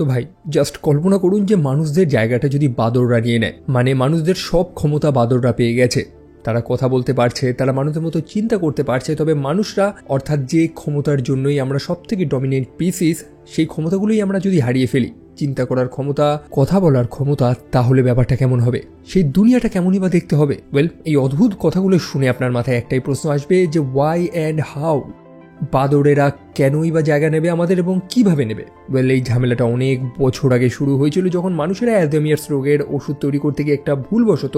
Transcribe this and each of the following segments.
তো ভাই জাস্ট কল্পনা করুন যে মানুষদের জায়গাটা যদি বাঁদররা নিয়ে নেয়, মানে মানুষদের সব ক্ষমতা বাঁদররা পেয়ে গেছে, তারা কথা বলতে পারছে, তারা মানুষের মতো চিন্তা করতে পারছে, তবে মানুষরা অর্থাৎ যে ক্ষমতার জন্যই আমরা সব থেকে ডমিনেন্ট পিসিস, সেই ক্ষমতাগুলোই আমরা যদি হারিয়ে ফেলি, চিন্তা করার ক্ষমতা, কথা বলার ক্ষমতা, তাহলে ব্যাপারটা কেমন হবে, সেই দুনিয়াটা কেমনই বা দেখতে হবে। ওয়েল, এই অদ্ভুত কথাগুলো শুনে আপনার মাথায় একটাই প্রশ্ন আসবে যে ওয়াই অ্যান্ড হাউ, বাদরেরা কেনই বা জায়গা নেবে আমাদের এবং কিভাবে নেবে। ওয়েল, এই ঝামেলাটা অনেক বছর আগে শুরু হয়েছিল যখন মানুষেরা অ্যালঝেইমার্স রোগের ওষুধ তৈরি করতে গিয়ে একটা ভুলবশত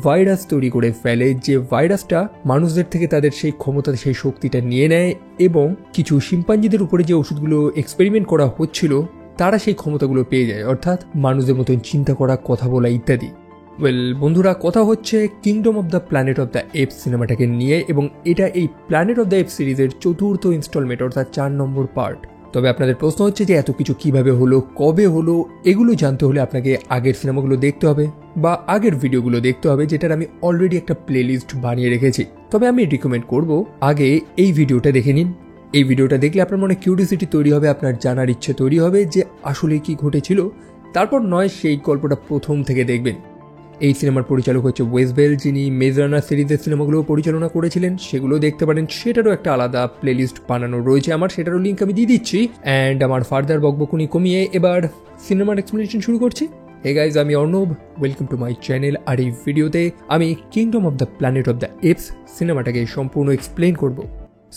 ভাইরাস তৈরি করে ফেলে, যে ভাইরাসটা মানুষদের থেকে তাদের সেই ক্ষমতা, সেই শক্তিটা নিয়ে নেয় এবং কিছু শিম্পাঞ্জিদের উপরে যে ওষুধগুলো এক্সপেরিমেন্ট করা হচ্ছিল তারা সেই ক্ষমতাগুলো পেয়ে যায়, অর্থাৎ মানুষদের মতন চিন্তা করা, কথা বলা ইত্যাদি। ওয়েল বন্ধুরা, কথা হচ্ছে kingdom of the planet of the apes সিনেমাটাকে নিয়ে, এবং এটা এই প্ল্যানেট অফ দ্য এপস সিরিজের 4th ইনস্টলমেন্ট অর্থাৎ 4 নম্বর পার্ট। তবে আপনাদের প্রশ্ন হচ্ছে যে এত কিছু কিভাবে হলো, কবে হলো, এগুলো জানতে হলে আপনাকে আগের সিনেমাগুলো দেখতে হবে বা আগের ভিডিওগুলো দেখতে হবে, যেটার আমি অলরেডি একটা প্লেলিস্ট বানিয়ে রেখেছি। তবে আমি রিকমেন্ড করব আগে এই ভিডিওটা দেখে নিন। এই ভিডিওটা দেখলে আপনার মনে কিউরিওসিটি তৈরি হবে, আপনার জানার ইচ্ছে তৈরি হবে যে আসলে কি ঘটেছিল, তারপর নয় সেই গল্পটা প্রথম থেকে দেখবেন। এই সিনেমার পরিচালক হচ্ছে ওয়েস বেল, যিনি মেজ রানার সিরিজের সিনেমাগুলো পরিচালনা করেছিলেন, সেগুলো দেখতে পারেন। সেটারও একটা আলাদা প্লেলিস্ট বানানো রয়েছে আমার, সেটারও লিঙ্ক আমি দিয়ে দিচ্ছি। অ্যান্ড আমার ফার্দার বকবকুনি কমিয়ে এবার সিনেমার এক্সপ্লেনেশন শুরু করছি। হে গাইজ, আমি Arnab, welcome to my channel. আর এই ভিডিওতে আমি kingdom of the planet of the apes সিনেমাটাকে সম্পূর্ণ এক্সপ্লেন করব।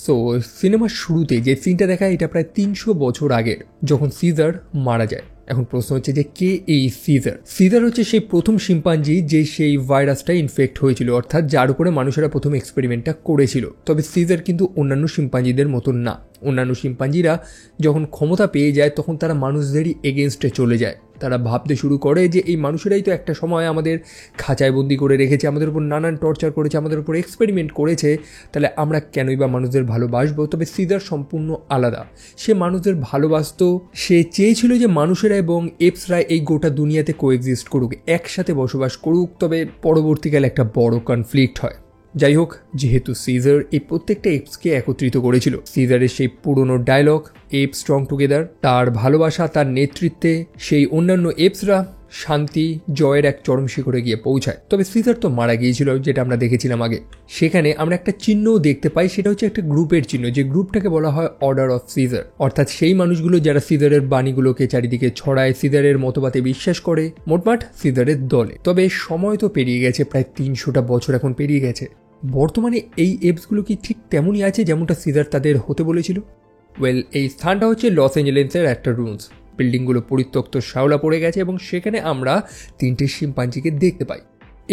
সো সিনেমার শুরুতে যে সিনটা দেখায় এটা প্রায় 300 বছর আগের, যখন সিজার মারা যায়। এখন প্রশ্ন হচ্ছে যে কে এই সিজার? সিজার হচ্ছে সেই প্রথম শিম্পাঞ্জি যে সেই ভাইরাসটা ইনফেক্ট হয়েছিল, অর্থাৎ যার উপরে মানুষেরা প্রথম এক্সপেরিমেন্টটা করেছিল। তবে সিজার কিন্তু অন্যান্য শিম্পাঞ্জিদের মতন না। অন্যান্য শিম্পাঞ্জিরা যখন ক্ষমতা পেয়ে যায় তখন তারা মানুষদেরই এগেনস্টে চলে যায়। তারা ভাবতে শুরু করে যে এই মানুষেরাই তো একটা সময় আমাদের খাঁচায় বন্দি করে রেখেছে, আমাদের উপর নানান টর্চার করেছে, আমাদের উপর এক্সপেরিমেন্ট করেছে, তাহলে আমরা কেনই বা মানুষদের ভালোবাসবো। তবে সিজার সম্পূর্ণ আলাদা। সে মানুষদের ভালোবাসত, সে চেয়েছিল যে মানুষেরা এবং এপসরা এই গোটা দুনিয়াতে কোএক্সিস্ট করুক, একসাথে বসবাস করুক। তবে পরবর্তীকালে একটা বড় কনফ্লিক্ট হয়। যাই হোক, যেহেতু সিজার এই প্রত্যেকটা এপসকে একত্রিত করেছিল, সিজারের সেই পুরনো ডায়লগ এপ স্ট্রং টুগেদার, তার ভালোবাসা, তার নেতৃত্বে সেই অন্যান্য এপসরা শান্তি, জয়ের এক চরম শিখরে গিয়ে পৌঁছায়। তবে সিজার তো মারা গিয়েছিল, যেটা আমরা দেখেছিলাম আগে। সেখানে আমরা একটা চিহ্নও দেখতে পাই, সেটা হচ্ছে একটা গ্রুপের চিহ্ন, যে গ্রুপটাকে বলা হয় অর্ডার অফ সিজার, অর্থাৎ সেই মানুষগুলো যারা সিজারের বাণীগুলোকে চারিদিকে ছড়ায়, সিজারের মতবাদে বিশ্বাস করে, মোটমাট সিজারের দলে। তবে সময় তো পেরিয়ে গেছে, প্রায় 300টা বছর এখন পেরিয়ে গেছে। বর্তমানে এই এপসগুলো কি ঠিক তেমনই আছে যেমনটা সিজার তাদের হতে বলেছিল? ওয়েল, এই স্থানটা হচ্ছে লস অ্যাঞ্জেলেসের একটা রুমস। বিল্ডিংগুলো পরিত্যক্ত শ্যাওলা পড়ে গেছে এবং সেখানে আমরা 3টে শিম্পাঞ্জিকে দেখতে পাই।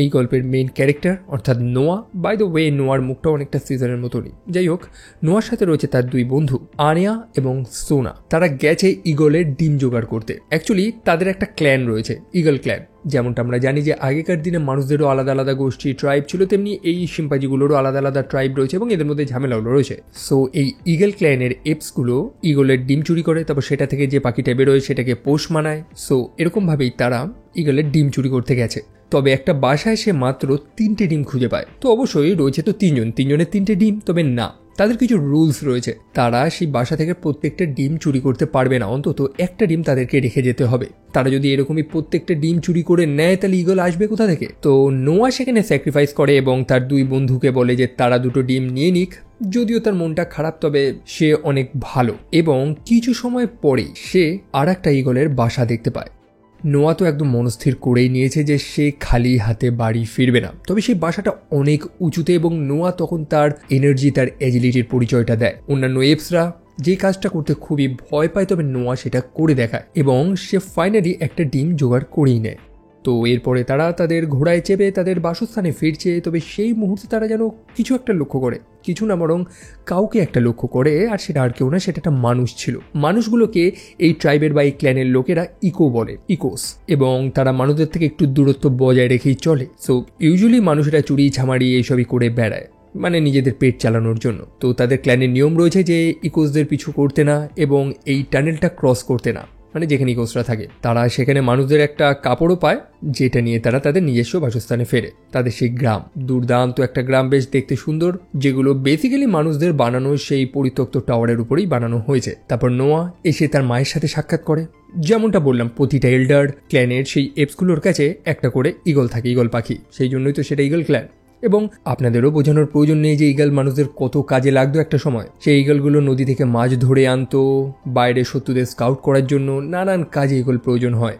এই গল্পের মেইন ক্যারেক্টার অর্থাৎ নোয়া, বাই দ্য ওয়ে নোয়ার মুখটা অনেকটা সিজারের মতনই। যাই হোক, নোয়ার সাথে রয়েছে তার 2 বন্ধু আনিয়া এবং সোনা। তারা গেছে ইগলের ডিম জোগাড় করতে। অ্যাকচুয়ালি তাদের একটা ক্ল্যান রয়েছে, ইগল ক্ল্যান। যেমনটা আমরা জানি যে আগেকার দিনে মানুষদেরও আলাদা আলাদা গোষ্ঠী, ট্রাইব ছিল, তেমনি এই শিম্পাঞ্জিগুলোরও আলাদা আলাদা ট্রাইব রয়েছে এবং এদের মধ্যে ঝামেলাও রয়েছে। সো এই ইগল ক্ল্যানের এপসগুলো ইগলের ডিম চুরি করে, তারপর সেটা থেকে যে পাখিটা বেরোয় সেটাকে পোষ মানায়। সো এরকমভাবেই তারা ইগলের ডিম চুরি করতে গেছে। তবে একটা বাসায় সে মাত্র 3টে ডিম খুঁজে পায়। তো অবশ্যই রয়েছে তো 3জনের 3টে ডিম, তবে না, তাদের কিছু রুলস রয়েছে। তারা সেই বাসা থেকে প্রত্যেকটা ডিম চুরি করতে পারবে না, অন্তত একটা ডিম তাদেরকে রেখে যেতে হবে। তারা যদি এরকমই প্রত্যেকটা ডিম চুরি করে নেয় তাহলে ইগল আসবে কোথা থেকে? তো নোয়া সেখানে স্যাক্রিফাইস করে এবং তার 2 বন্ধুকে বলে যে তারা 2টো ডিম নিয়ে নিক। যদিও তার মনটা খারাপ, তবে সে অনেক ভালো। এবং কিছু সময় পরেই সে আর একটা ইগলের বাসা দেখতে পায়। নোয়া তো একদম মনস্থির করেই নিয়েছে যে সে খালি হাতে বাড়ি ফিরবে না। তবে সেই বাসাটা অনেক উঁচুতে এবং নোয়া তখন তার এনার্জি, তার এজিলিটির পরিচয়টা দেয়। অন্যান্য এপসরা যে কাজটা করতে খুবই ভয় পায়, তবে নোয়া সেটা করে দেখায় এবং সে ফাইনালি একটা ডিম জোগাড় করেই নেয়। তো এরপরে তারা তাদের ঘোড়ায় চেপে তাদের বাসস্থানে ফিরছে। তবে সেই মুহূর্তে তারা যেন কিছু একটা লক্ষ্য করে, কিছু না বরং কাউকে একটা লক্ষ্য করে, আর সেটা আর কেউ না, সেটা একটা মানুষ ছিল। মানুষগুলোকে এই ট্রাইবের বা এই ক্ল্যানের লোকেরা ইকো বলে, ইকোস, এবং তারা মানুষদের থেকে একটু দূরত্ব বজায় রেখেই চলে। সো ইউজুয়ালি মানুষেরা চুরি ঝামারি এইসবই করে বেড়ায়, মানে নিজেদের পেট চালানোর জন্য। তো তাদের ক্ল্যানের নিয়ম রয়েছে যে ইকোসদের পিছু করতে না এবং এই টানেলটা ক্রস করতে না, মানে যেখানে ইকোসরা থাকে। তারা সেখানে মানুষদের একটা কাপড়ও পায়, যেটা নিয়ে তারা তাদের নিজস্ব বাসস্থানে ফেরে। তাদের সেই গ্রাম, দুর্দান্ত একটা গ্রাম, বেশ দেখতে সুন্দর, যেগুলো বেসিক্যালি মানুষদের বানানো সেই পরিত্যক্ত টাওয়ারের উপরেই বানানো হয়েছে। তারপর নোয়া এসে তার মায়ের সাথে সাক্ষাৎ করে। যেমনটা বললাম প্রতিটা এল্ডার ক্ল্যানের সেই এপসগুলোর কাছে একটা করে ঈগল থাকে, ঈগল পাখি, সেই জন্যই তো সেটা ঈগল ক্ল্যান। এবং আপনাদেরও বোঝানোর প্রয়োজন নেই যে ঈগল মানুষদের কত কাজে লাগতো একটা সময়। সেই ঈগলগুলো নদী থেকে মাছ ধরে আনতো, বাইরে শত্রুদের স্কাউট করার জন্য নানান কাজে ঈগল প্রয়োজন হয়।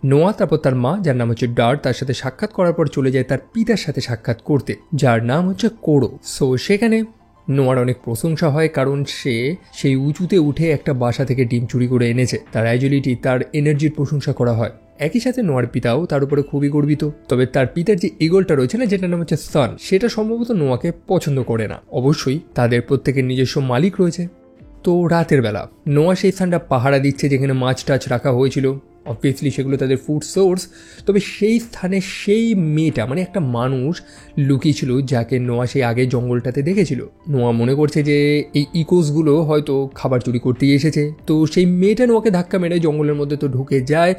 নোয়া তারপর তার মা, যার নাম হচ্ছে ডার, তার সাথে সাক্ষাৎ করার পর চলে যায় তার পিতার সাথে সাক্ষাৎ করতে, যার নাম হচ্ছে কোড়ো। সো সেখানে নোয়ার অনেক প্রশংসা হয়, কারণ সে সেই উঁচুতে উঠে একটা বাসা থেকে ডিম চুরি করে এনেছে। তার অ্যাজিলিটি, তার এনার্জির প্রশংসা করা হয়। একই সাথে নোয়ার পিতাও তার উপরে খুবই গর্বিত। তবে তার পিতার যে ঈগলটা রয়েছে না, যেটার নাম হচ্ছে সান, সেটা সম্ভবত নোয়াকে পছন্দ করে না। অবশ্যই তাদের প্রত্যেকের নিজস্ব মালিক রয়েছে। তো রাতের বেলা নোয়া সেই স্থানটা পাহারা দিচ্ছে যেখানে মাছ টাছ রাখা হয়েছিল। অবভিয়াসলি সেগুলো তাদের ফুড সোর্স। তবে সেই স্থানে সেই মেয়েটা, মানে একটা মানুষ লুকিয়েছিল, যাকে নোয়া সেই আগে জঙ্গলটাতে দেখেছিল। নোয়া মনে করছে যে এই ইকোসগুলো হয়তো খাবার চুরি করতেই এসেছে। তো সেই মেয়েটা নোয়াকে ধাক্কা মেরে জঙ্গলের মধ্যে তো ঢুকে যায়,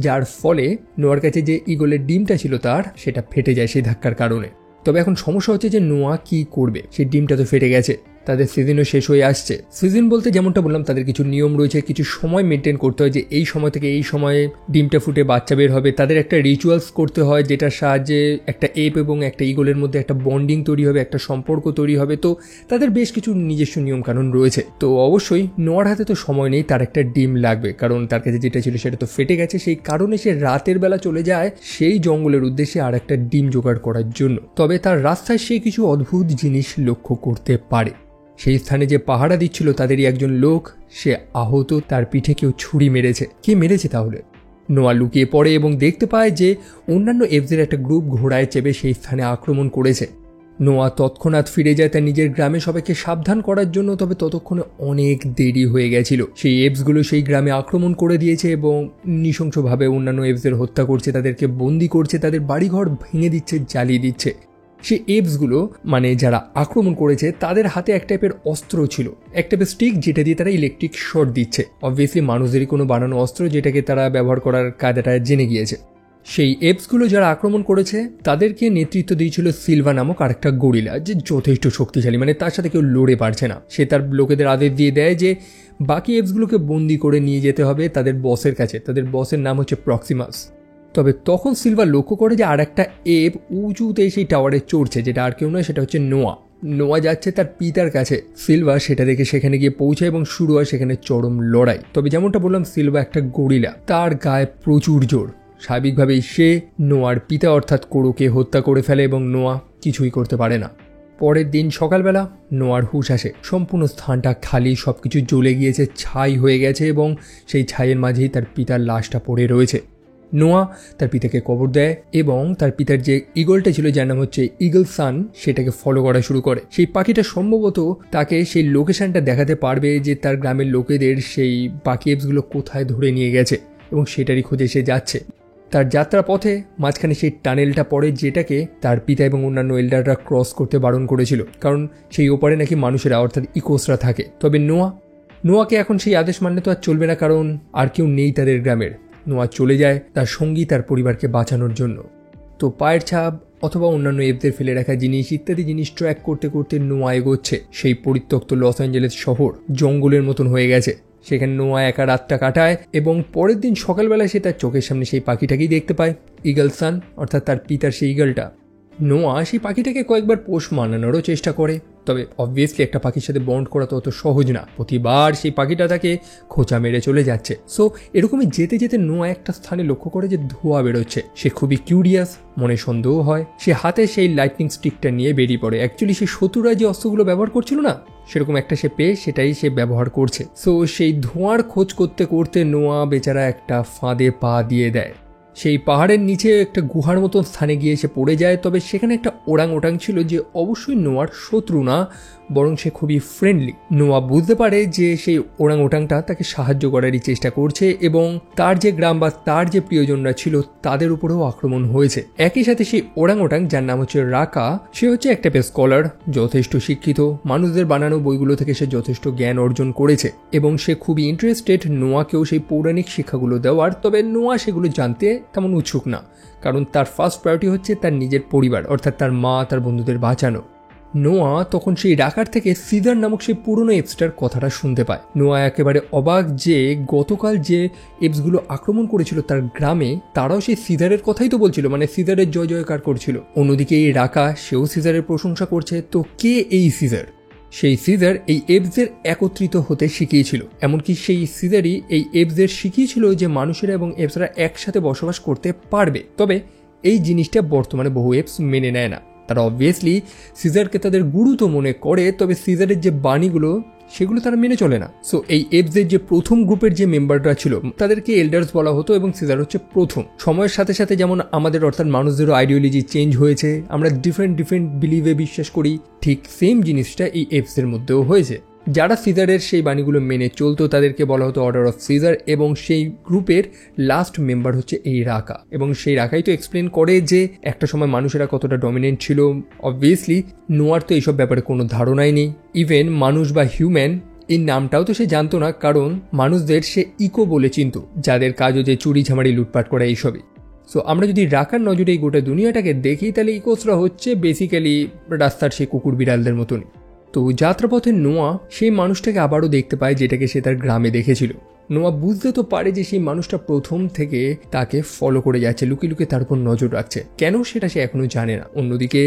যার ফলে নোয়ার কাছে যে ঈগলের ডিমটা ছিল তার, সেটা ফেটে যায় সেই ধাক্কার কারণে। তবে এখন সমস্যা হচ্ছে যে নোয়া কি করবে, সেই ডিমটা তো ফেটে গেছে। তাদের সিজনও শেষ হয়ে আসছে। সিজন বলতে যেমনটা বললাম, তাদের কিছু নিয়ম রয়েছে, কিছু সময় মেনটেন করতে হয়, যে এই সময় থেকে এই সময়ে ডিমটা ফুটে বাচ্চা বের হবে। তাদের একটা রিচুয়ালস করতে হয়, যেটার সাহায্যে একটা এপ এবং একটা ঈগলের মধ্যে একটা বন্ডিং তৈরি হবে, একটা সম্পর্ক তৈরি হবে। তো তাদের বেশ কিছু নিজস্ব নিয়মকানুন রয়েছে। তো অবশ্যই নোয়ার হাতে তো সময় নেই, তার একটা ডিম লাগবে, কারণ তার কাছে যেটা ছিল সেটা তো ফেটে গেছে। সেই কারণে সে রাতের বেলা চলে যায় সেই জঙ্গলের উদ্দেশ্যে আর একটা ডিম জোগাড় করার জন্য। তবে তার রাস্তায় সে কিছু অদ্ভুত জিনিস লক্ষ্য করতে পারে। সেই স্থানে যে পাহারা দিচ্ছিল তাদেরই একজন লোক, সে আহত, তার পিঠে কেউ ছুরি মেরেছে। কে মেরেছে তাহলে? নোয়া লুকিয়ে পড়ে এবং দেখতে পায় যে অন্যান্য এফজের একটা গ্রুপ ঘোড়ায় চেপে সেই স্থানে আক্রমণ করেছে। নোয়া তৎক্ষণাৎ ফিরে যায় তার নিজের গ্রামে সবাইকে সাবধান করার জন্য। তবে ততক্ষণে অনেক দেরি হয়ে গেছিল। সেই এপসগুলো সেই গ্রামে আক্রমণ করে দিয়েছে এবং নৃশংসভাবে অন্যান্য এপসদের হত্যা করছে, তাদেরকে বন্দি করছে, তাদের বাড়িঘর ভেঙে দিচ্ছে, জ্বালিয়ে দিচ্ছে। সেই এপসগুলো, মানে যারা আক্রমণ করেছে, তাদের হাতে এক টাইপের অস্ত্র ছিল, এক টাইপের স্টিক, যেটা দিয়ে তারা ইলেকট্রিক শর্ট দিচ্ছে। অবভিয়াসলি মানুষদেরই কোনো বানানো অস্ত্র, যেটাকে তারা ব্যবহার করার কায়দাটা জেনে গিয়েছে। সেই এপসগুলো যারা আক্রমণ করেছে তাদেরকে নেতৃত্ব দিয়েছিল সিলভা নামক আরেকটা গরিলা, যে যথেষ্ট শক্তিশালী, মানে তার সাথে কেউ লড়ে পারছে না। সে তার লোকেদের আদেশ দিয়ে দেয় যে বাকি এপসগুলোকে বন্দি করে নিয়ে যেতে হবে তাদের বসের কাছে। তাদের বসের নাম হচ্ছে প্রক্সিমাস। তবে তখন সিলভা লক্ষ্য করে যে আর একটা এপ উঁচুতে সেই টাওয়ারে চড়ছে, যেটা আর কেউ নয়, সেটা হচ্ছে নোয়া। নোয়া যাচ্ছে তার পিতার কাছে। সিলভা সেটা দেখে সেখানে গিয়ে পৌঁছায় এবং শুরু হয় সেখানে চরম লড়াই। তবে যেমনটা বললাম, সিলভা একটা গরিলা, তার গায়ে প্রচুর জোর। স্বাভাবিকভাবেই সে নোয়ার পিতা অর্থাৎ কোড়োকে হত্যা করে ফেলে এবং নোয়া কিছুই করতে পারে না। পরের দিন সকালবেলা নোয়ার হুঁশ আসে। সম্পূর্ণ স্থানটা খালি, সবকিছু জ্বলে গিয়েছে, ছাই হয়ে গেছে এবং সেই ছাইয়ের মাঝেই তার পিতার লাশটা পড়ে রয়েছে। নোয়া তার পিতাকে কবর দেয় এবং তার পিতার যে ঈগলটা ছিল, যার নাম হচ্ছে ঈগল সান, সেটাকে ফলো করা শুরু করে। সেই পাখিটা সম্ভবত তাকে সেই লোকেশনটা দেখাতে পারবে যে তার গ্রামের লোকেদের সেই বাকি এপসগুলো কোথায় ধরে নিয়ে গেছে, এবং সেটারই খোঁজে সে যাচ্ছে। তার যাত্রা পথে মাঝখানে সেই টানেলটা পড়ে, যেটাকে তার পিতা এবং অন্যান্য এল্ডাররা ক্রস করতে বারণ করেছিল, কারণ সেই ওপারে নাকি মানুষেরা অর্থাৎ ইকোসরা থাকে। তবে নোয়াকে এখন সেই আদেশ মানলে তো আর চলবে না, কারণ আর কেউ নেই তাদের গ্রামের। নোয়া চলে যায় তার সঙ্গী, তার পরিবারকে বাঁচানোর জন্য। তো পায়ের ছাপ অথবা অন্যান্য এপদের ফেলে রাখা জিনিস ইত্যাদি জিনিস ট্র্যাক করতে করতে নোয়া এগোচ্ছে। সেই পরিত্যক্ত লস অ্যাঞ্জেলেস শহর জঙ্গলের মতন হয়ে গেছে। সেখানে নোয়া একা রাতটা কাটায় এবং পরের দিন সকালবেলায় সে তার চোখের সামনে সেই পাখিটাকেই দেখতে পায়, ঈগল সান, অর্থাৎ তার পিতার সেই ঈগলটা। নোয়া সেই পাখিটাকে কয়েকবার পোষ মানানোরও চেষ্টা করে, তবে অবভিয়াসলি একটা পাখির সাথে বন্ড করা তো অত সহজ না। প্রতিবার সেই পাখিটা তাকে খোঁচা মেরে চলে যাচ্ছে। সো এরকমই যেতে যেতে নোয়া একটা স্থানে লক্ষ্য করে যে ধোঁয়া বেরোচ্ছে। সে খুবই কিউরিয়াস, মনে সন্দেহ হয়। সে হাতে সেই লাইটনিং স্টিকটা নিয়ে বেরিয়ে পড়ে। অ্যাকচুয়ালি সেই শত্রুরা যে অস্ত্রগুলো ব্যবহার করছিল না, সেরকম একটা সে পেয়ে সেটাই সে ব্যবহার করছে। সো সেই ধোঁয়ার খোঁজ করতে করতে নোয়া বেচারা একটা ফাঁদে পা দিয়ে দেয়। সেই পাহাড়ের নিচে একটা গুহার মতন স্থানে গিয়ে সে পড়ে যায়। তবে সেখানে একটা ওরাং ছিল, যে অবশ্যই নোয়ার শত্রু না, বরং সে খুবই ফ্রেন্ডলি। নোয়া বুঝতে পারে যে সেই ওরাংটা তাকে সাহায্য করারই চেষ্টা করছে এবং তার যে গ্রাম বা তার যে প্রিয়জনরা ছিল তাদের উপরেও আক্রমণ হয়েছে। একই সাথে সেই ওরাং, যার নাম হচ্ছে রাকা, সে হচ্ছে একটা স্কলার, যথেষ্ট শিক্ষিত। মানুষদের বানানো বইগুলো থেকে সে যথেষ্ট জ্ঞান অর্জন করেছে এবং সে খুবই ইন্টারেস্টেড নোয়াকেও সেই পৌরাণিক শিক্ষাগুলো দেওয়ার। তবে নোয়া সেগুলো জানতে তেমন উৎসুক না, কারণ তার ফার্স্ট প্রায়োরিটি হচ্ছে তার নিজের পরিবার, অর্থাৎ তার মা, তার বন্ধুদের বাঁচানো। নোয়া তখন সেই রাকার থেকে সিজার নামক সেই পুরনো এপসটার কথাটা শুনতে পায়। নোয়া একেবারে অবাক যে গতকাল যে এপসগুলো আক্রমণ করেছিল তার গ্রামে, তারাও সেই সিজারের কথাই তো বলছিল, মানে সিজারের জয় জয়কার করছিল। অন্যদিকে এই রাকা, সেও সিজারের প্রশংসা করছে। তো কে এই সিজার? সেই সিজার এই এপসদের একত্রিত হতে শিখিয়েছিল, এমনকি সেই সিজারই এই এপসদের শিখিয়েছিল যে মানুষেরা এবং এপসরা একসাথে বসবাস করতে পারবে। তবে এই জিনিসটা বর্তমানে বহু এপস মেনে নেয় না। তারা অবভিয়াসলি সিজারকে তাদের গুরু তো মনে করে, তবে সিজারের যে বাণীগুলো সেগুলো তারা মেনে চলে না। সো এই এপসদের যে প্রথম গ্রুপের যে মেম্বাররা ছিল তাদেরকে এল্ডার্স বলা হতো এবং সিজার হচ্ছে প্রথম। সময়ের সাথে সাথে যেমন আমাদের অর্থাৎ মানুষদেরও আইডিওলজি চেঞ্জ হয়েছে, আমরা ডিফারেন্ট বিলিভে বিশ্বাস করি, ঠিক সেম জিনিসটা এই এপসদের মধ্যেও হয়েছে। যারা সিজারের সেই বাণীগুলো মেনে চলতো তাদেরকে বলা হতো অর্ডার অফ সিজার, এবং সেই গ্রুপের লাস্ট মেম্বার হচ্ছে এই রাকা। এবং সেই রাকাই তো এক্সপ্লেন করে যে একটা সময় মানুষেরা কতটা ডমিনেন্ট ছিল। অবভিয়াসলি নোয়ার তো এইসব ব্যাপারে কোনো ধারণাই নেই। ইভেন মানুষ বা হিউম্যান এই নামটাও তো সে জানতো না, কারণ মানুষদের সে ইকো বলে চিনত, যাদের কাজও যে চুরি ঝামারি লুটপাট করা এইসবই। সো আমরা যদি রাকার নজরে এই গোটা দুনিয়াটাকে দেখি তাহলে ইকোসরা হচ্ছে বেসিক্যালি রাস্তার সেই কুকুর বিড়ালদের মতনই। তো যাত্রাপথে নোয়া সেই মানুষটাকে আবারও দেখতে পায় যেটাকে সে তার গ্রামে দেখেছিল। নোয়া বুঝতে তো পারে যে সেই মানুষটা প্রথম থেকে তাকে ফলো করে যাচ্ছে, লুকিয়ে লুকিয়ে তার উপর নজর রাখছে। কেন সেটা সে এখনো জানে না। অন্যদিকে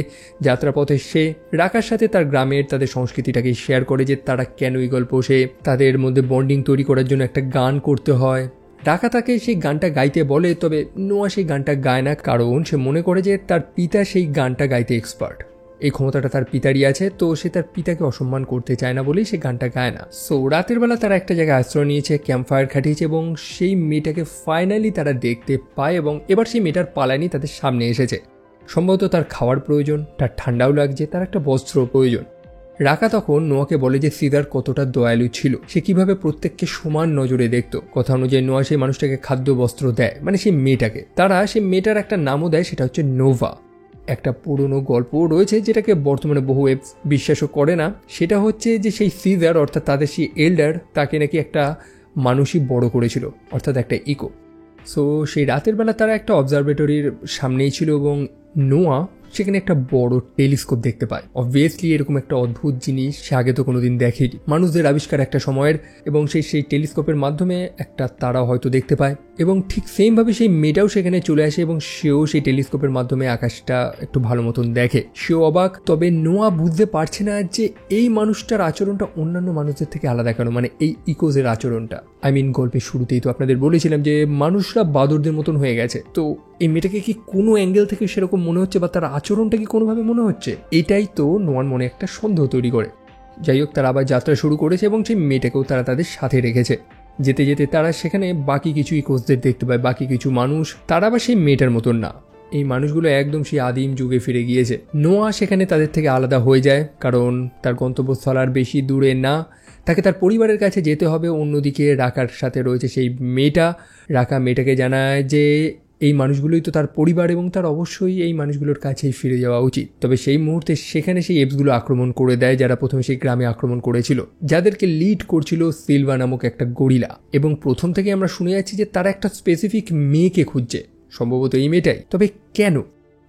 যাত্রাপথে সে রাকার সাথে তার গ্রামের তাদের সংস্কৃতিটাকে শেয়ার করে যে তারা কেন এই গল্প, সে তাদের মধ্যে বন্ডিং তৈরি করার জন্য একটা গান করতে হয়। রাকা তাকে সেই গানটা গাইতে বলে, তবে নোয়া সেই গানটা গায় না, কারণ সে মনে করে যে তার পিতা সেই গানটা গাইতে এক্সপার্ট, এই ক্ষমতাটা তার পিতারই আছে। তো সে তার পিতাকে অসম্মান করতে চায় না বলেই সে গানটা গায় না। সো রাতের বেলা তারা একটা জায়গায় আশ্রয় নিয়েছে, ক্যাম্প ফায়ার খাটিয়েছে, এবং সেই মেয়েটাকে ফাইনালি তারা দেখতে পায়। এবং এবার সেই মেয়েটার পালানি তাদের সামনে এসেছে। সম্ভবত তার খাওয়ার প্রয়োজন, তার ঠান্ডাও লাগছে, তার একটা বস্ত্র প্রয়োজন। রাকা তখন নোয়াকে বলে যে সিজার কতটা দয়ালু ছিল, সে কিভাবে প্রত্যেককে সমান নজরে দেখত। কথা অনুযায়ী নোয়া সেই মানুষটাকে খাদ্য বস্ত্র দেয়, মানে সেই মেয়েটাকে। তারা সেই মেয়েটার একটা নামও দেয়, সেটা হচ্ছে নোভা। একটা পুরনো গল্প রয়েছে যেটাকে বর্তমানে বহু এপস বিশ্বাসও করে না। সেটা হচ্ছে যে সেই সিজার অর্থাৎ তাদের সেই এল্ডার তাকে নাকি একটা মানুষই বড় করেছিল, অর্থাৎ একটা ইকো। সো সেই রাতের বেলা তারা একটা অবজারভেটরির সামনেই ছিল এবং নোয়া সেখানে একটা বড় টেলিস্কোপ দেখতে পায়। অবভিয়াসলি এরকম একটা অদ্ভুত জিনিস সে আগে তো কোনোদিন দেখেনি। মানুষদের আবিষ্কার একটা সময়ের, এবং সেই টেলিস্কোপের মাধ্যমে একটা তারা হয়তো দেখতে পায়। এবং ঠিক সেমভাবে সেই মেয়েটাও সেখানে চলে আসে এবং সেও সেই টেলিস্কোপের মাধ্যমে আকাশটা একটু ভালো মতন দেখে। সেও অবাক, তবে নোয়া বুঝতে পারছে না যে এই মানুষটার আচরণটা অন্যান্য মানুষদের থেকে আলাদা কেন, মানে এই ইকোজের আচরণটা। গল্পের শুরুতেই তো আপনাদের বলেছিলাম যে মানুষরা বাদরদের মতন হয়ে গেছে। তো এই মেয়েটাকে কি কোনো অ্যাঙ্গেল থেকে সেরকম মনে হচ্ছে, বা তার আচরণটা কি কোনোভাবে মনে হচ্ছে? এটাই তো নোয়ার মনে একটা সন্দেহ তৈরি করে। যাই হোক, তারা আবার যাত্রা শুরু করেছে এবং সেই মেয়েটাকেও তারা তাদের সাথে রেখেছে। যেতে যেতে তারা সেখানে বাকি কিছু ইকোসদের দেখতে পায়, বাকি কিছু মানুষ। তারা আবার সেই মেয়েটার মতন না, এই মানুষগুলো একদম সেই আদিম যুগে ফিরে গিয়েছে। নোয়া সেখানে তাদের থেকে আলাদা হয়ে যায়, কারণ তার গন্তব্যস্থল আর বেশি দূরে না, তাকে তার পরিবারের কাছে যেতে হবে। অন্যদিকে রাকার সাথে রয়েছে সেই মেয়েটা। রাকা মেয়েটাকে জানায় যে এই মানুষগুলোই তো তার পরিবার এবং তার অবশ্যই এই মানুষগুলোর কাছেই ফিরে যাওয়া উচিত। তবে সেই মুহূর্তে সেখানে সেই এপসগুলো আক্রমণ করে দেয়, যারা প্রথমে সেই গ্রামে আক্রমণ করেছিল, যাদেরকে লিড করছিল সিলভা নামক একটা গরিলা। এবং প্রথম থেকে আমরা শুনে যাচ্ছি যে তারা একটা স্পেসিফিক মেয়েকে খুঁজছে, সম্ভবত এই মেয়েটাই। তবে কেন?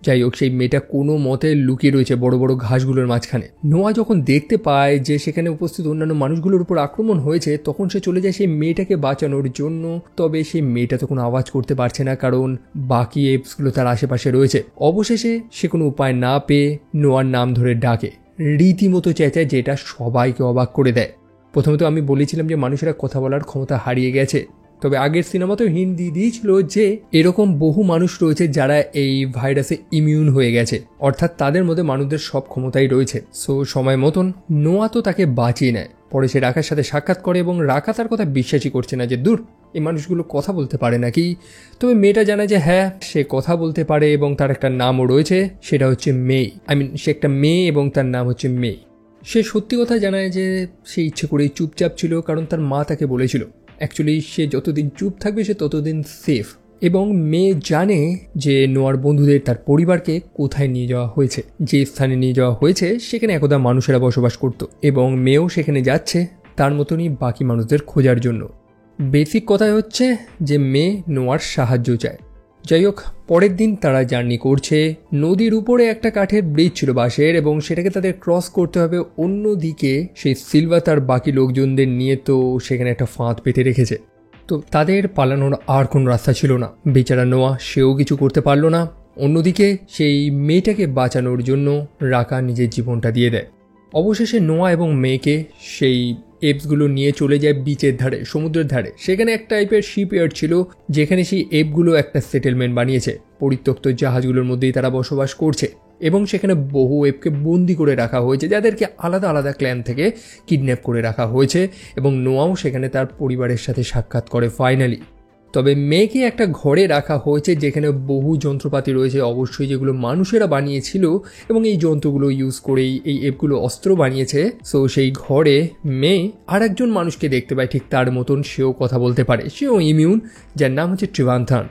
যাই হোক, সেই মেয়েটা কোনো মতে লুকিয়ে রয়েছে বড় বড় ঘাসগুলোর মাঝখানে। নোয়া যখন দেখতে পায় যে সেখানে উপস্থিত অন্যান্য মানুষগুলোর উপর আক্রমণ হয়েছে, তখন সে চলে যায় সেই মেয়েটাকে বাঁচানোর জন্য। তবে সেই মেয়েটা তো কোনো আওয়াজ করতে পারছে না, কারণ বাকি এপসগুলো তার আশেপাশে রয়েছে। অবশেষে সে কোনো উপায় না পেয়ে নোয়ার নাম ধরে ডাকে, রীতিমতো চেঁচায়, যেটা সবাইকে অবাক করে দেয়। প্রথমে তো আমি বলেছিলাম যে মানুষেরা কথা বলার ক্ষমতা হারিয়ে গেছে, তবে আগের সিনেমাতেও হিন্দি দিয়েছিল যে এরকম বহু মানুষ রয়েছে যারা এই ভাইরাসে ইমিউন হয়ে গেছে, অর্থাৎ তাদের মধ্যে মানুষদের সব ক্ষমতাই রয়েছে। সো সময় মতন নোয়া তো তাকে বাঁচিয়ে নেয়। পরে সে রাকার সাথে সাক্ষাৎ করে এবং রাকা তার কথা বিশ্বাসই করছে না যে দূর, এই মানুষগুলো কথা বলতে পারে নাকি। তবে মেয়েটা জানায় যে হ্যাঁ, সে কথা বলতে পারে এবং তার একটা নামও রয়েছে, সেটা হচ্ছে মেই। সে একটা মেয়ে এবং তার নাম হচ্ছে মেই। সে সত্যি কথা জানায় যে সে ইচ্ছে করেই চুপচাপ ছিল, কারণ তার মা তাকে বলেছিল অ্যাকচুয়ালি সে যতদিন চুপ থাকবে সে ততদিন সেফ। এবং মেয়ে জানে যে নোয়ার বন্ধুদের, তার পরিবারকে কোথায় নিয়ে যাওয়া হয়েছে। যে স্থানে নিয়ে যাওয়া হয়েছে সেখানে একদা মানুষেরা বসবাস করত, এবং মেয়েও সেখানে যাচ্ছে তার মতনই বাকি মানুষদের খোঁজার জন্য। বেসিক কথাই হচ্ছে যে মেয়ে নোয়ার সাহায্য চায়। যাই হোক, পরের দিন তারা জার্নি করছে। নদীর উপরে একটা কাঠের ব্রিজ ছিল বাঁশের, এবং সেটাকে তাদের ক্রস করতে হবে। অন্যদিকে সেই সিলভা তার বাকি লোকজনদের নিয়ে তো সেখানে একটা ফাঁদ পেতে রেখেছে। তো তাদের পালানোর আর কোনো রাস্তা ছিল না। বেচারা নোয়া, সেও কিছু করতে পারলো না। অন্যদিকে সেই মেয়েটাকে বাঁচানোর জন্য রাকা নিজের জীবনটা দিয়ে দেয়। অবশেষে নোয়া এবং মেয়েকে সেই এপসগুলো নিয়ে চলে যায় বিচের ধারে, সমুদ্রের ধারে। সেখানে এক টাইপের শিপইয়ার্ড ছিল, যেখানে সেই এপগুলো একটা সেটেলমেন্ট বানিয়েছে। পরিত্যক্ত জাহাজগুলোর মধ্যেই তারা বসবাস করছে, এবং সেখানে বহু এপকে বন্দি করে রাখা হয়েছে, যাদেরকে আলাদা আলাদা ক্ল্যান থেকে কিডন্যাপ করে রাখা হয়েছে। এবং নোয়াও সেখানে তার পরিবারের সাথে সাক্ষাৎ করে ফাইনালি। তবে মেয়েকে একটা ঘরে রাখা হয়েছে, যেখানে বহু যন্ত্রপাতি রয়েছে, অবশ্যই যেগুলো মানুষেরা বানিয়েছিল, এবং এই যন্ত্রগুলো ইউজ করেই এই এপগুলো অস্ত্র বানিয়েছে। সো সেই ঘরে মেয়ে আর একজন মানুষকে দেখতে পায় ঠিক তার মতন, সেও কথা বলতে পারে, সেও ইমিউন, যার নাম হচ্ছে ট্রিভান্থান।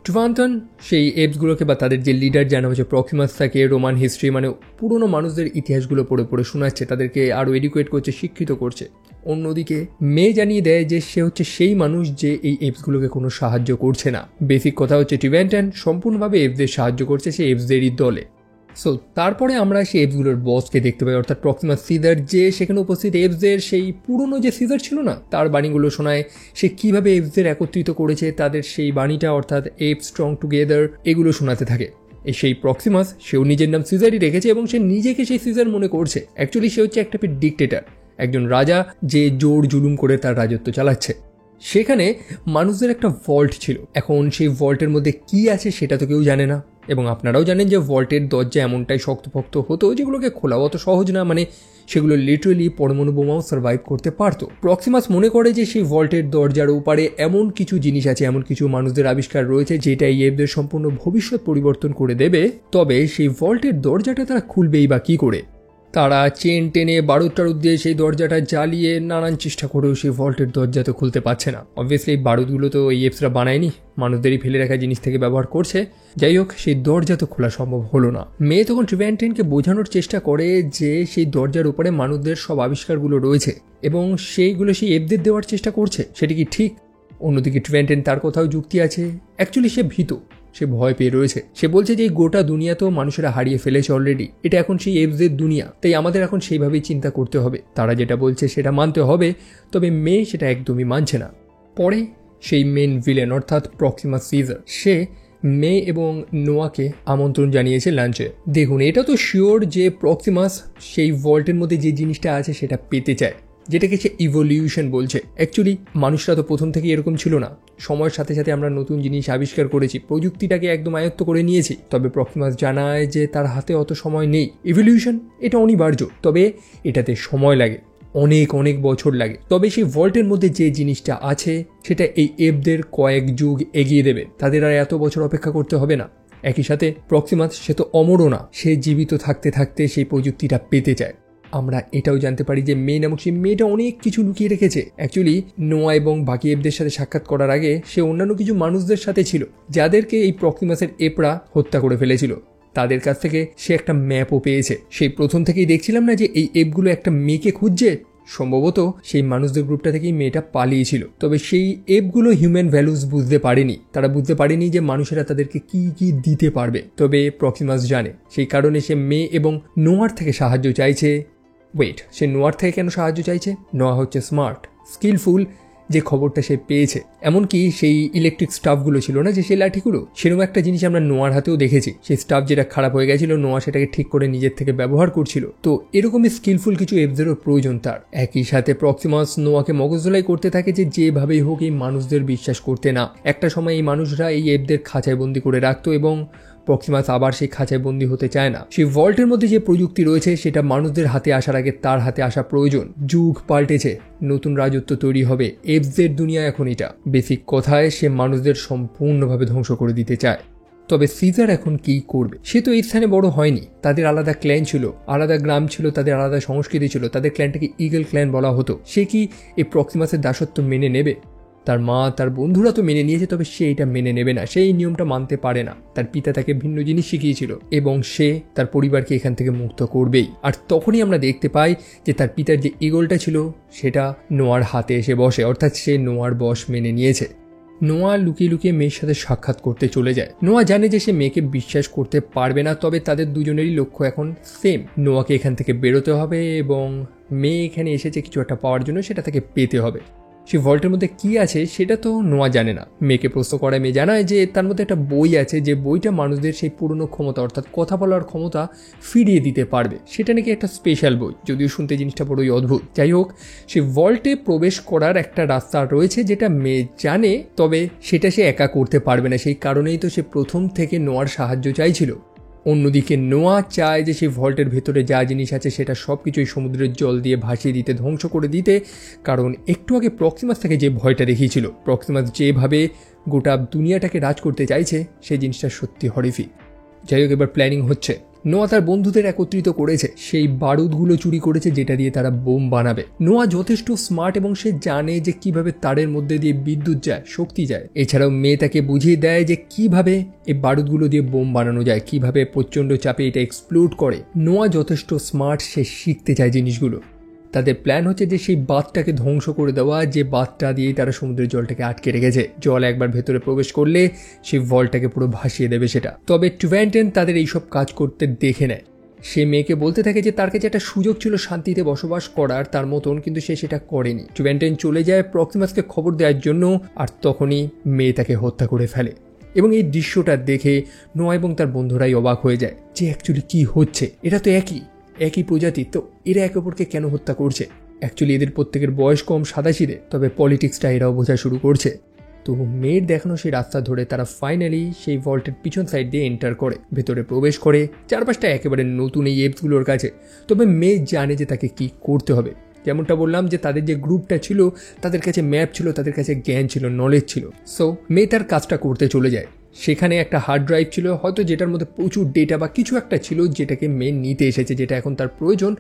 ট্রিভান্থান সেই এপসগুলোকে বা তাদের যে লিডার, যার নাম হচ্ছে প্রক্সিমাস, তাকে রোমান হিস্ট্রি মানে পুরনো মানুষদের ইতিহাসগুলো পড়ে পড়ে শোনাচ্ছে, তাদেরকে আরও এডুকেট করছে, শিক্ষিত করছে। অন্যদিকে মেয়ে জানিয়ে দেয় যে সে হচ্ছে সেই মানুষ যে এই এপসগুলোকে কোনো সাহায্য করছে না। বেসিক কথা হচ্ছে ট্রিভান্থান সম্পূর্ণভাবে এপসদের সাহায্য করছে, সে এপসদেরই দলে। সো তারপরে আমরা সেই এপসগুলোর বসকে দেখতে পাই, অর্থাৎ প্রক্সিমাস সিজার, যে সেখানে উপস্থিত এপসদের সেই পুরনো যে সিজার ছিল না, তার বাণীগুলো শোনায়। সে কীভাবে এপসদের একত্রিত করেছে, তাদের সেই বাণীটা, অর্থাৎ এপ স্ট্রং টুগেদার, এগুলো শোনাতে থাকে। সেই প্রক্সিমাস, সেও নিজের নাম সিজারই রেখেছে, এবং সে নিজেকে সেই সিজার মনে করছে। অ্যাকচুয়ালি সে হচ্ছে একটা ডিকটেটর, একজন রাজা, যে জোর জুলুম করে তার রাজত্ব চালাচ্ছে। সেখানে মানুষদের একটা ভল্ট ছিল। এখন সেই ভল্টের মধ্যে কি আছে সেটা তো কেউ জানে না, এবং আপনারাও জানেন যে ভল্টের দরজা এমনটাই শক্তপোক্ত হতো যেগুলোকে খোলা অত সহজ না, মানে সেগুলো লিটারেলি পরমাণু বোমাও সার্ভাইভ করতে পারতো। প্রক্সিমাস মনে করে যে সেই ভল্টের দরজার ওপারে এমন কিছু জিনিস আছে, এমন কিছু মানুষদের আবিষ্কার রয়েছে, যেটা এই এপদের সম্পূর্ণ ভবিষ্যৎ পরিবর্তন করে দেবে। তবে সেই ভল্টের দরজাটা তারা খুলবেই বা কী করে? তারা চেন টেনে, বারুদ টারুদ দিয়ে সেই দরজাটা জ্বালিয়ে নানান চেষ্টা করেও সেই ভল্টের দরজা তো খুলতে পারছে না। অবভিয়াসলি এই বারুদগুলো তো এই এপসরা বানায়নি, মানুষদেরই ফেলে রাখা জিনিস থেকে ব্যবহার করছে। যাই হোক, সেই দরজা তো খোলা সম্ভব হলো না। মেয়ে তখন ট্রিভান্থানকে বোঝানোর চেষ্টা করে যে সেই দরজার উপরে মানুষদের সব আবিষ্কারগুলো রয়েছে, এবং সেইগুলো সেই এপদের দেওয়ার চেষ্টা করছে, সেটা কি ঠিক? অন্যদিকে ট্রিভান্থান, তার কোথাও যুক্তি আছে। অ্যাকচুয়ালি সে ভীত, সে ভয় পেয়ে রয়েছে। সে বলছে যে এই গোটা দুনিয়াতেও মানুষেরা হারিয়ে ফেলেছে অলরেডি, এটা এখন সেই এপসদের দুনিয়া, তাই আমাদের এখন সেইভাবেই চিন্তা করতে হবে, তারা যেটা বলছে সেটা মানতে হবে। তবে মেয়ে সেটা একদমই মানছে না। পরে সেই মেন ভিলেন, অর্থাৎ প্রক্সিমাস সিজার, সে মেয়ে এবং নোয়াকে আমন্ত্রণ জানিয়েছে লাঞ্চে। দেখুন, এটা তো শিওর যে প্রক্সিমাস সেই ভল্টের মধ্যে যে জিনিসটা আছে সেটা পেতে চায়, যেটাকে সে ইভলিউশন বলছে। অ্যাকচুয়ালি মানুষরা তো প্রথম থেকেই এরকম ছিল না, সময়ের সাথে সাথে আমরা নতুন জিনিস আবিষ্কার করেছি, প্রযুক্তিটাকে একদম আয়ত্ত করে নিয়েছি। তবে প্রক্সিমাস জানায় যে তার হাতে অত সময় নেই। ইভলিউশন এটা অনিবার্য, তবে এটাতে সময় লাগে, অনেক অনেক বছর লাগে। তবে সেই ভল্টের মধ্যে যে জিনিসটা আছে সেটা এই এপদের কয়েক যুগ এগিয়ে দেবে, তাদের আর এত বছর অপেক্ষা করতে হবে না। একই সাথে প্রক্সিমাস, সে তো অমরও না, সে জীবিত থাকতে থাকতে সেই প্রযুক্তিটা পেতে চায়। আমরা এটাও জানতে পারি যে মেয়ে নামক সেই মেয়েটা অনেক কিছু লুকিয়ে রেখেছে। অ্যাকচুয়ালি নোয়া এবং বাকি এপদের সাথে সাক্ষাৎ করার আগে সে অন্যান্য কিছু মানুষদের সাথে ছিল, যাদেরকে এই প্রক্সিমাসের এপরা হত্যা করে ফেলেছিল। তাদের কাছ থেকে সে একটা ম্যাপও পেয়েছে। সেই প্রথম থেকেই দেখছিলাম না যে এই এপগুলো একটা মেয়েকে খুঁজছে, সম্ভবত সেই মানুষদের গ্রুপটা থেকেই মেয়েটা পালিয়েছিল। তবে সেই এপগুলো হিউম্যান ভ্যালুস বুঝতে পারেনি, তারা বুঝতে পারেনি যে মানুষেরা তাদেরকে কি কি দিতে পারবে। তবে প্রক্সিমাস জানে, সেই কারণে সে মেয়ে এবং নোয়ার থেকে সাহায্য চাইছে। সে নোয়ার থেকে কেন সাহায্য চাইছে? নোয়া হচ্ছে স্মার্ট, স্কিলফুল, যে খবরটা সে পেয়েছে। এমনকি সেই ইলেকট্রিক স্টাফগুলো ছিল না, যে সেই লাঠিগুলো, সেরকম একটা জিনিস আমরা নোয়ার হাতেও দেখেছি। সেই স্টাফ যেটা খারাপ হয়ে গেছিল, নোয়া সেটাকে ঠিক করে নিজের থেকে ব্যবহার করছিল। তো এরকমই স্কিলফুল কিছু এপদেরও প্রয়োজন তার। একই সাথে প্রক্সিমাস নোয়াকে মগজধোলাই করতে থাকে যে যেভাবেই হোক এই মানুষদের বিশ্বাস করতে না। একটা সময় এই মানুষরা এই এপদের খাঁচায় বন্দি করে রাখতো, এবং প্রক্সিমাস আবার সেই খাঁচায় বন্দী হতে চায় না। সেই ভল্টের মধ্যে যে প্রযুক্তি রয়েছে সেটা মানুষদের হাতে আসার আগে তার হাতে আসা প্রয়োজন। যুগ পাল্টেছে, নতুন রাজত্ব তৈরি হবে, এপসদের দুনিয়া এখন এটা। বেসিক কথায় সে মানুষদের সম্পূর্ণভাবে ধ্বংস করে দিতে চায়। তবে সিজার এখন কি করবে? সে তো এই স্থানে বড় হয়নি, তাদের আলাদা ক্ল্যান ছিল, আলাদা গ্রাম ছিল, তাদের আলাদা সংস্কৃতি ছিল, তাদের ক্ল্যানটাকে ইগল ক্ল্যান বলা হতো। সে কি এই প্রক্সিমাসের দাসত্ব মেনে নেবে? তার মা, তার বন্ধুরা তো মেনে নিয়েছে, তবে সে এটা মেনে নেবে না, সেই নিয়মটা মানতে পারে না। তার পিতা তাকে ভিন্ন জিনিস শিখিয়েছিল, এবং সে তার পরিবারকে এখান থেকে মুক্ত করবেই। আর তখনই আমরা দেখতে পাই যে তার পিতার যে ইগলটা ছিল সেটা নোয়ার হাতে এসে বসে, অর্থাৎ সে নোয়ার বশ মেনে নিয়েছে। নোয়া লুকিয়ে লুকিয়ে মেয়ের সাথে সাক্ষাৎ করতে চলে যায়। নোয়া জানে যে সে মেয়েকে বিশ্বাস করতে পারবে না, তবে তাদের দুজনেরই লক্ষ্য এখন সেম, নোয়াকে এখান থেকে বেরোতে হবে এবং মেয়ে এখানে এসেছে কিছু একটা পাওয়ার জন্য, সেটা তাকে পেতে হবে। সেই ভল্টের মধ্যে কি আছে সেটা তো নোয়া জানে না। মেয়েকে প্রশ্ন করায় মেয়ে জানায় যে তার মধ্যে একটা বই আছে, যে বইটা মানুষদের সেই পুরনো ক্ষমতা অর্থাৎ কথা বলার ক্ষমতা ফিরিয়ে দিতে পারবে। সেটা নাকি একটা স্পেশাল বই, যদিও শুনতে জিনিসটা বড়ই অদ্ভুত। যাই হোক, সেই ভল্টে প্রবেশ করার একটা রাস্তা রয়েছে যেটা মেয়ে জানে, তবে সেটা সে একা করতে পারবে না। সেই কারণেই তো সে প্রথম থেকে নোয়ার সাহায্য চাইছিল। অন্যদিকে নোয়া চায় যে সেই ভল্টের ভেতরে যা জিনিস আছে সেটা সব কিছুই সমুদ্রের জল দিয়ে ভাসিয়ে দিতে, ধ্বংস করে দিতে, কারণ একটু আগে প্রক্সিমাস থেকে যে ভয়টা দেখিয়েছিল, প্রক্সিমাস যেভাবে গোটা দুনিয়াটাকে রাজ করতে চাইছে, সেই জিনিসটা সত্যি হরিফিক। যাই হোক, এবার প্ল্যানিং হচ্ছে। নোয়া তার বন্ধুদের একত্রিত করেছে, সেই বারুদগুলো চুরি করেছে যেটা দিয়ে তারা বোম বানাবে। নোয়া যথেষ্ট স্মার্ট এবং সে জানে যে কিভাবে তারের মধ্যে দিয়ে বিদ্যুৎ যায়, শক্তি যায়। এছাড়াও মেয়ে তাকে বুঝিয়ে দেয় যে কিভাবে এই বারুদগুলো দিয়ে বোম বানানো যায়, কিভাবে প্রচণ্ড চাপে এটা এক্সপ্লোড করে। নোয়া যথেষ্ট স্মার্ট, সে শিখতে চায় জিনিসগুলো। তাদের প্ল্যান হচ্ছে যে সেই বাঁধটাকে ধ্বংস করে দেওয়া, যে বাঁধটা দিয়ে তারা সমুদ্রের জলটাকে আটকে রেখেছে। জল একবার ভেতরে প্রবেশ করলে সেই ভল্টটাকে পুরো ভাসিয়ে দেবে সেটা। তবে টুভ্যান্টেন তাদের এইসব কাজ করতে দেখে নেয়। সে মেয়েকে বলতে থাকে যে তার কাছে একটা সুযোগ ছিল শান্তিতে বসবাস করার তার মতন, কিন্তু সে সেটা করেনি। টুভ্যান্টেন চলে যায় প্রক্সিমাসকে খবর দেওয়ার জন্য, আর তখনই মেয়ে তাকে হত্যা করে ফেলে। এবং এই দৃশ্যটা দেখে নোয়া এবং তার বন্ধুরাই অবাক হয়ে যায় যে অ্যাকচুয়ালি কি হচ্ছে। এটা তো একই প্রজাতি, তো এরা একে অপরকে কেন হত্যা করছে? অ্যাকচুয়ালি এদের প্রত্যেকের বয়স কম, সাদাসিধে, তবে পলিটিক্সটা এরাও বোঝা শুরু করছে। তো মেয়ের দেখানো সেই রাস্তা ধরে তারা ফাইনালি সেই ভল্টের পিছন সাইড দিয়ে এন্টার করে, ভেতরে প্রবেশ করে। চারপাশটা একেবারে নতুন এই এপসগুলোর কাছে। তবে মেয়ে জানে যে তাকে কি করতে হবে। যেমনটা বললাম যে তাদের যে গ্রুপটা ছিল তাদের কাছে ম্যাপ ছিল, তাদের কাছে জ্ঞান ছিল, নলেজ ছিল। সো মেয়ে তার কাজটা করতে চলে যায়। সেখানে একটা হার্ড ড্রাইভ ছিল হয়তো, যেটার মধ্যে প্রচুর ডেটা বা কিছু একটা ছিল যেটাকে মেয়ে নিতে এসেছে, যেটা এখন তার প্রয়োজন।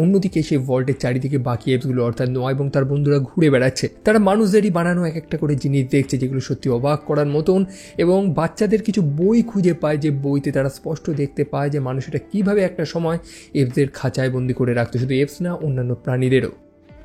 অন্যদিকে সেই ভল্টের চারিদিকে বাকি অ্যাপসগুলো অর্থাৎ নোয়া এবং তার বন্ধুরা ঘুরে বেড়াচ্ছে। তারা মানুষদেরই বানানো এক একটা করে জিনিস দেখছে যেগুলো সত্যি অবাক করার মতন, এবং বাচ্চাদের কিছু বই খুঁজে পায়, যে বইতে তারা স্পষ্ট দেখতে পায় যে মানুষটা কীভাবে একটা সময় অ্যাপসদের খাঁচায় বন্দি করে রাখতো, শুধু অ্যাপস না, অন্যান্য প্রাণীদেরও।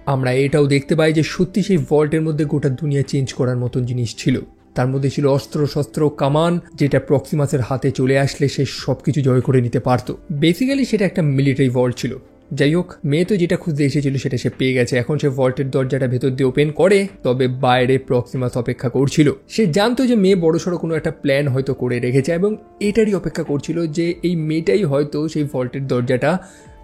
আমরা এটাও দেখতে পাই যে সত্যি সেই ভল্টের মধ্যে গোটা দুনিয়া চেঞ্জ করার মতন জিনিস ছিল। তার মধ্যে ছিল অস্ত্র শস্ত্র, কামান, যেটা প্রক্সিমাসের হাতে চলে আসলে সে সব কিছু জয় করে নিতে পারত। বেসিক্যালি সেটা একটা মিলিটারি ভল্ট ছিল। যাই হোক, মেয়ে তো যেটা খুঁজতে এসেছিল সেটা সে পেয়ে গেছে। এখন সে ভল্টের দরজাটা ভেতর দিয়ে ওপেন করে, তবে বাইরে প্রক্সিমাস অপেক্ষা করছিল। সে জানতো যে মেয়ে বড়সড় কোনো একটা প্ল্যান হয়তো করে রেখেছে, এবং এটারই অপেক্ষা করছিল যে এই মেয়েটাই হয়তো সেই ভল্টের দরজাটা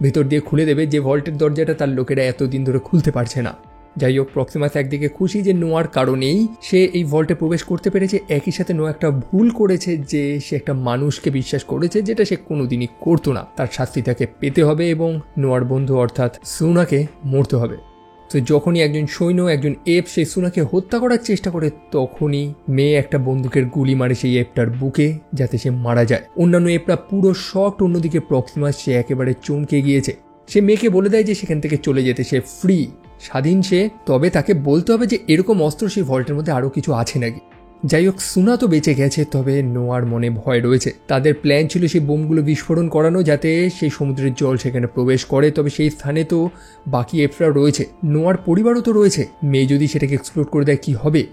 ভেতর দিয়ে খুলে দেবে, যে ভল্টের দরজাটা তার লোকেরা এতদিন ধরে খুলতে পারছে না। যাই হোক, প্রক্সিমাস একদিকে খুশি যে নোয়ার কারণেই সে এই ভল্টে প্রবেশ করতে পেরেছে, একই সাথে নোয়া একটা ভুল করেছে যে সে একটা মানুষকে বিশ্বাস করেছে, যেটা সে কোনোদিনই করতো না। তার শাস্তি তাকে পেতে হবে এবং নোয়ার বন্ধু অর্থাৎ সুনাকে মরতে হবে। তো যখনই একজন সৈন্য, একজন এপ সেই সুনাকে হত্যা করার চেষ্টা করে, তখনই মেয়ে একটা বন্দুকের গুলি মারে সেই এপটার বুকে, যাতে সে মারা যায়। অন্যান্য এপরা পুরো শকড, অন্যদিকে প্রক্সিমাস সে একেবারে চমকে গিয়েছে। সে মেয়েকে বলে দেয় যে সেখান থেকে চলে যেতে, সে ফ্রি, স্বাধীন সে। তবে তাকে বলতে হবে যে এরকম অস্ত্র সেই ভল্টের মধ্যে আরও কিছু আছে নাকি। যাই হোক, সুনা তো বেঁচে গেছে, তবে নোয়ার মনে ভয় রয়েছে। তাদের প্ল্যান ছিল সেই বোমগুলো বিস্ফোরণ করানো, যাতে সেই সমুদ্রের জল সেখানে প্রবেশ করে। তবে সেই স্থানে তো বাকি এপরা রয়েছে, নোয়ার পরিবারও তো রয়েছে। মেয়ে যদি সেটাকে এক্সপ্লোর করে দেয় কি হবে?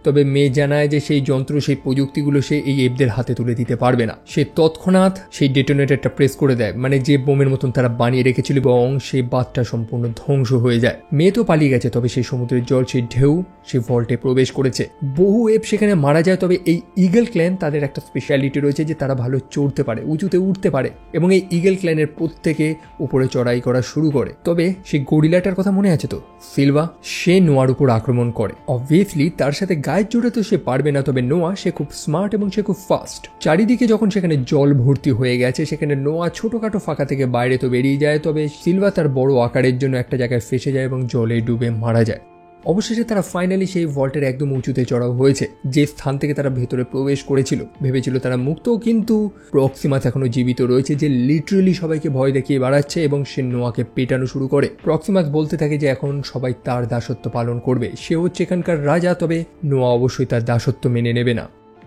তবে মেয়ে জানায় যে সেই যন্ত্র, সেই প্রযুক্তিগুলো সে এই এপদের হাতে তুলে দিতে পারবে না। সে তৎক্ষণাৎ সেই ডেটোনেটরটা প্রেস করে দেয়, মানে যে বোমের মতন তারা বানিয়ে রেখেছিল, এবং সেই বাঁধটা সম্পূর্ণ ধ্বংস হয়ে যায়। মেয়ে তো পালিয়ে গেছে, তবে সেই সমুদ্রের জল, সেই ঢেউ সেই ভল্টে প্রবেশ করেছে। বহু এপ সেখানে মারা যায়। তবে এই ইগল ক্ল্যান, তাদের একটা স্পেশালিটি রয়েছে যে তারা ভালো চড়তে পারে, উঁচুতে উঠতে পারে, এবং এই ইগল ক্ল্যানের প্রত্যেকে উপরে চড়াই করা শুরু করে। তবে সেই গরিলাটার কথা মনে আছে তো, সিলভা, সে নোয়ার উপর আক্রমণ করে। অবভিয়াসলি তার সাথে গায়ের জোরে তো সে পারবে না, তবে নোয়া সে খুব স্মার্ট এবং সে খুব ফাস্ট। চারিদিকে যখন সেখানে জল ভর্তি হয়ে গেছে, সেখানে নোয়া ছোটখাটো ফাঁকা থেকে বাইরে তো বেরিয়ে যায়, তবে সিলভা তার বড় আকারের জন্য একটা জায়গায় ফেসে যায় এবং জলে ডুবে মারা যায়। অবশেষে তারা ফাইনালি সেই ভল্টের একদম উঁচুতে চড়াও হয়েছে, যে স্থান থেকে তারা ভেতরে প্রবেশ করেছিল। ভেবেছিল তারা মুক্ত, কিন্তু প্রক্সিমাস এখনো জীবিত রয়েছে, যে লিটারেলি সবাইকে ভয় দেখিয়ে বাড়াচ্ছে, এবং সে নোয়াকে পেটানো শুরু করে। প্রক্সিমাস বলতে থাকে যে এখন সবাই তার দাসত্ব পালন করবে, সে হচ্ছে এখানকার রাজা। তবে নোয়া অবশ্যই তার দাসত্ব মেনে নেবে না।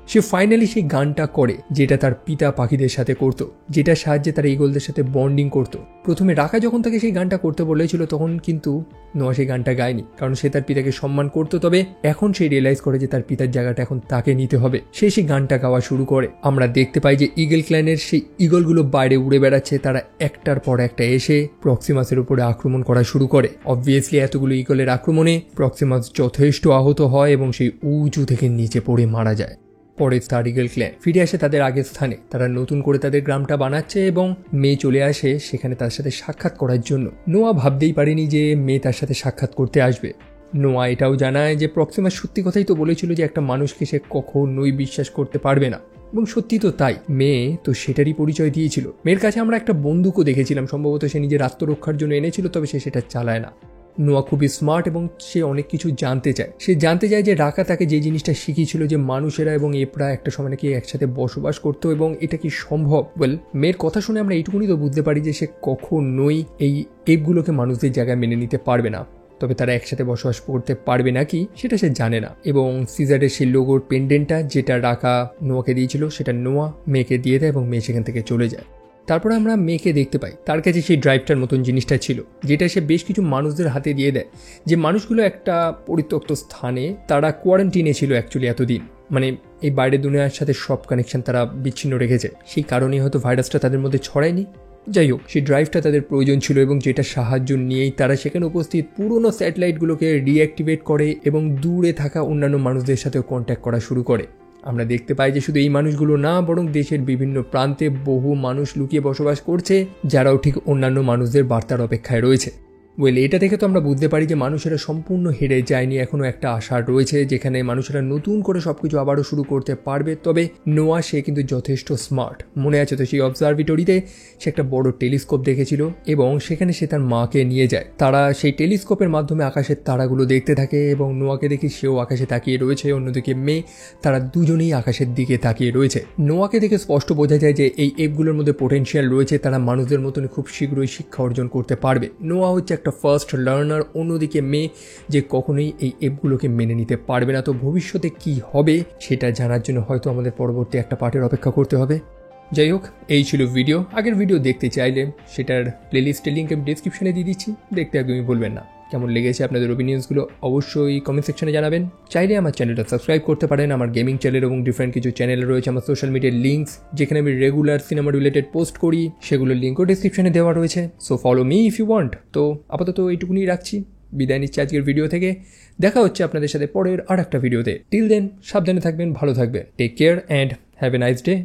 সে ফাইনালি সেই গানটা করে যেটা তার পিতা পাখিদের সাথে করত, যেটা সাহায্যে তার ঈগলদের সাথে বন্ডিং করত। প্রথমে রাকা যখন তাকে সেই গানটা করতে বলেছিল তখন কিন্তু নোয়া সেই গানটা গায়নি, কারণ সে তার পিতাকে সম্মান করতো। তবে এখন সে রিয়েলাইজ করে যে তার পিতার জায়গাটা এখন তাকে নিতে হবে। সে সেই গানটা গাওয়া শুরু করে। আমরা দেখতে পাই যে ইগল ক্ল্যানের সেই ইগলগুলো বাইরে উড়ে বেড়াচ্ছে, তারা একটার পর একটা এসে প্রক্সিমাসের উপরে আক্রমণ করা শুরু করে। অবভিয়াসলি এতগুলো ইগলের আক্রমণে প্রক্সিমাস যথেষ্ট আহত হয় এবং সেই উঁচু থেকে নিচে পড়ে মারা যায়। পরে স্টার ইগল ক্ল্যান ফিরে আসে তাদের আগের স্থানে। তারা নতুন করে তাদের গ্রামটা বানাচ্ছে এবং মেয়ে চলে আসে সেখানে তার সাথে সাক্ষাৎ করার জন্য। নোয়া ভাবতেই পারেনি যে মেয়ে তার সাথে সাক্ষাৎ করতে আসবে। নোয়া এটাও জানায় যে প্রক্সিমাস সত্যি কথাই তো বলেছিল যে একটা মানুষকে সে কখনোই বিশ্বাস করতে পারবে না, এবং সত্যি তো তাই। মেয়ে তো সেটারই পরিচয় দিয়েছিল। মেয়ের কাছে আমরা একটা বন্দুকও দেখেছিলাম, সম্ভবত সে নিজের আত্মরক্ষার জন্য এনেছিল, তবে সে সেটা চালায় না। নোয়া খুবই স্মার্ট এবং সে অনেক কিছু জানতে চায়। সে জানতে চায় যে রাকা তাকে যে জিনিসটা শিখিয়েছিল যে মানুষেরা এবং এপরা একটা সময় নাকি একসাথে বসবাস করতো, এবং এটা কি সম্ভব। ওয়েল, মেয়ের কথা শুনে আমরা এইটুকুনি তো বুঝতে পারি যে সে কখনোই এই এপগুলোকে মানুষদের জায়গায় মেনে নিতে পারবে না। তবে তারা একসাথে বসবাস করতে পারবে নাকি সেটা সে জানে না। এবং সিজারের সেই লোগোর পেন্ডেন্টটা যেটা রাকা নোয়াকে দিয়েছিল সেটা নোয়া মেয়েকে দিয়ে দেয় এবং মেয়ে সেখান থেকে চলে যায়। তারপরে আমরা মেয়েকে দেখতে পাই তার কাছে সেই ড্রাইভটার মতন জিনিসটা ছিল, যেটা সে বেশ কিছু মানুষদের হাতে দিয়ে দেয়। যে মানুষগুলো একটা পরিত্যক্ত স্থানে, তারা কোয়ারেন্টিনে ছিল অ্যাকচুয়ালি এতদিন, মানে এই বাইরের দুনিয়ার সাথে সব কানেকশন তারা বিচ্ছিন্ন রেখেছে। সেই কারণেই হয়তো ভাইরাসটা তাদের মধ্যে ছড়ায়নি। যাই হোক, সেই ড্রাইভটা তাদের প্রয়োজন ছিল এবং যেটা সাহায্য নিয়েই তারা সেখানে উপস্থিত পুরনো স্যাটেলাইটগুলোকে রিঅ্যাক্টিভেট করে এবং দূরে থাকা অন্যান্য মানুষদের সাথেও কন্ট্যাক্ট করা শুরু করে। আমরা দেখতে পাই যে শুধু এই মানুষগুলো না, বরং দেশের বিভিন্ন প্রান্তে বহু মানুষ লুকিয়ে বসবাস করছে, যারাও ঠিক অন্যান্য মানুষদের বার্তার অপেক্ষায় রয়েছে। ওয়েল, এটা থেকে তো আমরা বুঝতে পারি যে মানুষেরা সম্পূর্ণ হেরে যায়নি, এখনও একটা আশা রয়েছে যেখানে মানুষেরা নতুন করে সবকিছু আবারও শুরু করতে পারবে। তবে নোয়া সে কিন্তু যথেষ্ট স্মার্ট। মনে আছে তো সেই অবজারভেটরিতে সে একটা বড় টেলিস্কোপ দেখেছিল এবং সেখানে সে তার মাকে নিয়ে যায়। তারা সেই টেলিস্কোপের মাধ্যমে আকাশের তারাগুলো দেখতে থাকে এবং নোয়াকে দেখি সেও আকাশে তাকিয়ে রয়েছে। অন্যদিকে মেয়ে, তারা দুজনেই আকাশের দিকে তাকিয়ে রয়েছে। নোয়াকে দেখে স্পষ্ট বোঝা যায় যে এই এপগুলোর মধ্যে পোটেনশিয়াল রয়েছে, তারা মানুষদের মতন খুব শীঘ্রই শিক্ষা অর্জন করতে পারবে। নোয়া হচ্ছে একটা ফার্স্ট লার্নার, অন্যদিকে মেয়ে যে কখনোই এই এপগুলোকে মেনে নিতে পারবে না। তো ভবিষ্যতে কি হবে সেটা জানার জন্য হয়তো আমাদের পরবর্তী একটা পার্টের অপেক্ষা করতে হবে। যাই হোক, এই ছিল ভিডিও। আগের ভিডিও দেখতে চাইলে সেটার প্লেলিস্টের লিঙ্ক আমি ডিসক্রিপশনে দিয়ে দিচ্ছি, দেখতে একদমই ভুলবেন না। কেমন লেগেছে আপনাদের ওপিনিয়ন্সগুলো অবশ্যই কমেন্ট সেকশনে জানাবেন। চাইলে আমার চ্যানেলটা সাবস্ক্রাইব করতে পারেন। আমার গেমিং চ্যানেল এবং ডিফারেন্ট কিছু চ্যানেল রয়েছে, আমার সোশ্যাল মিডিয়ার লিঙ্কস যেখানে আমি রেগুলার সিনেমা রিলেটেড পোস্ট করি, সেগুলোর লিঙ্কও ডিসক্রিপশনে দেওয়া রয়েছে। So follow me if you want. তো আপাতত এইটুকুনি রাখছি, বিদায় নিচ্ছি আজকের ভিডিও থেকে। দেখা হচ্ছে আপনাদের সাথে পরের আর একটা ভিডিওতে। টিল দেন সাবধানে থাকবেন, ভালো থাকবেন। Take care and have a nice day.